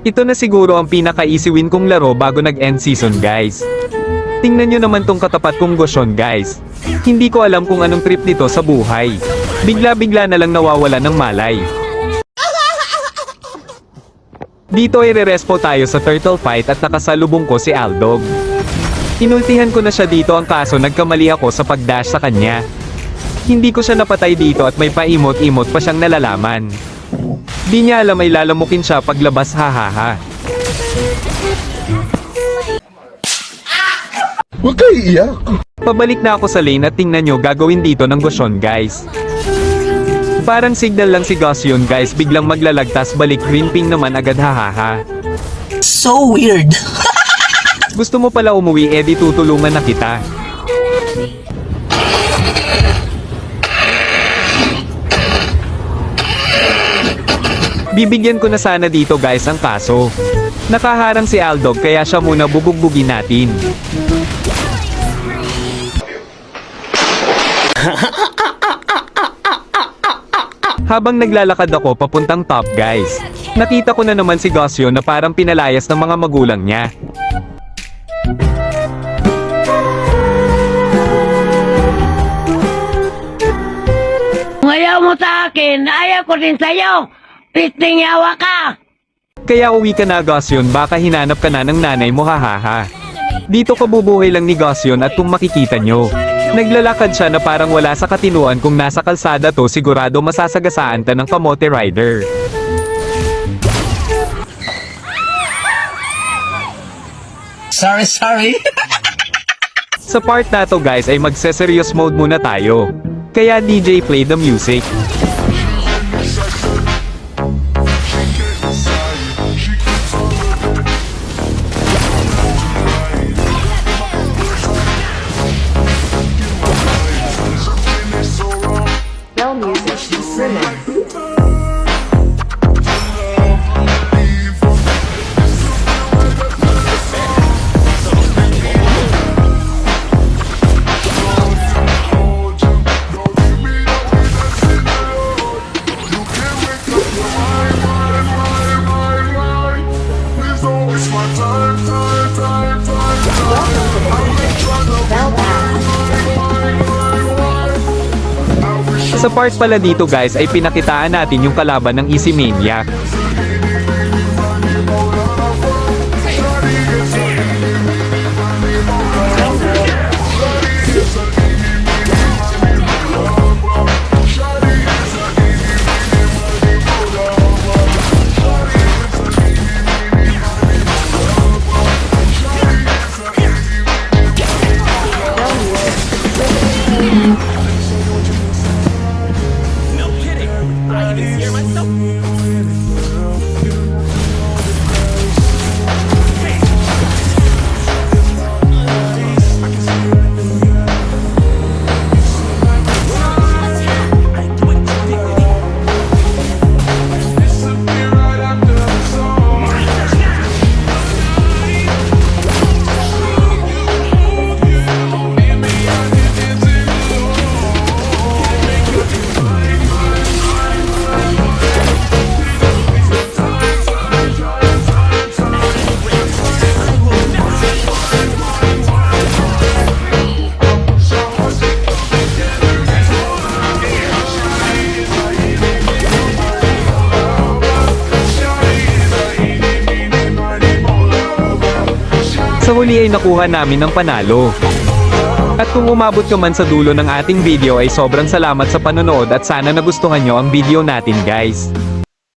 Ito na siguro ang pinaka-easy win kong laro bago nag-end season guys. Tingnan nyo naman tong katapat kong gosyon guys. Hindi ko alam kung anong trip nito sa buhay. Bigla-bigla na lang nawawala ng malay. Dito ay re-respo tayo sa turtle fight at nakasalubong ko si Aldog. Inultihan ko na siya dito, ang kaso nagkamali ako sa pag-dash sa kanya. Hindi ko siya napatay dito at may paimot-imot pa siyang nalalaman. Di niya alam ay lalamukin siya paglabas, hahaha. Huwag kayo iiyak. Pabalik na ako sa lane at tingnan nyo gagawin dito ng gosyon guys. Parang signal lang si Gosyon guys, biglang maglalagtas balik green ping naman agad, hahaha. So weird. Gusto mo pala umuwi, edi tutulungan na kita. Bibigyan ko na sana dito guys, ang kaso nakaharang si Aldog kaya siya muna bubugbugin natin. Habang naglalakad ako papuntang top guys, nakita ko na naman si Gosyon na parang pinalayas ng mga magulang niya. Kung ayaw mo sa akin, ayaw ko din sa'yo. Pisting yawa ka. Kaya uwi ka na Gosyon, baka hinanap ka na ng nanay mo, hahaha. Dito kabubuhay lang ni Gosyon at kung makikita nyo, naglalakad siya na parang wala sa katinuan. Kung nasa kalsada to, sigurado masasagasaan ta ng kamote rider. Sorry. Sa part na to guys ay magse-serious mode muna tayo. Kaya DJ, play the music. Bell Music Remix. Sa part pala dito guys ay pinakitaan natin yung kalaban ng Easy Maniac. Sa huli ay nakuha namin ng panalo. At kung umabot ka man sa dulo ng ating video ay sobrang salamat sa panonood at sana nagustuhan nyo ang video natin guys.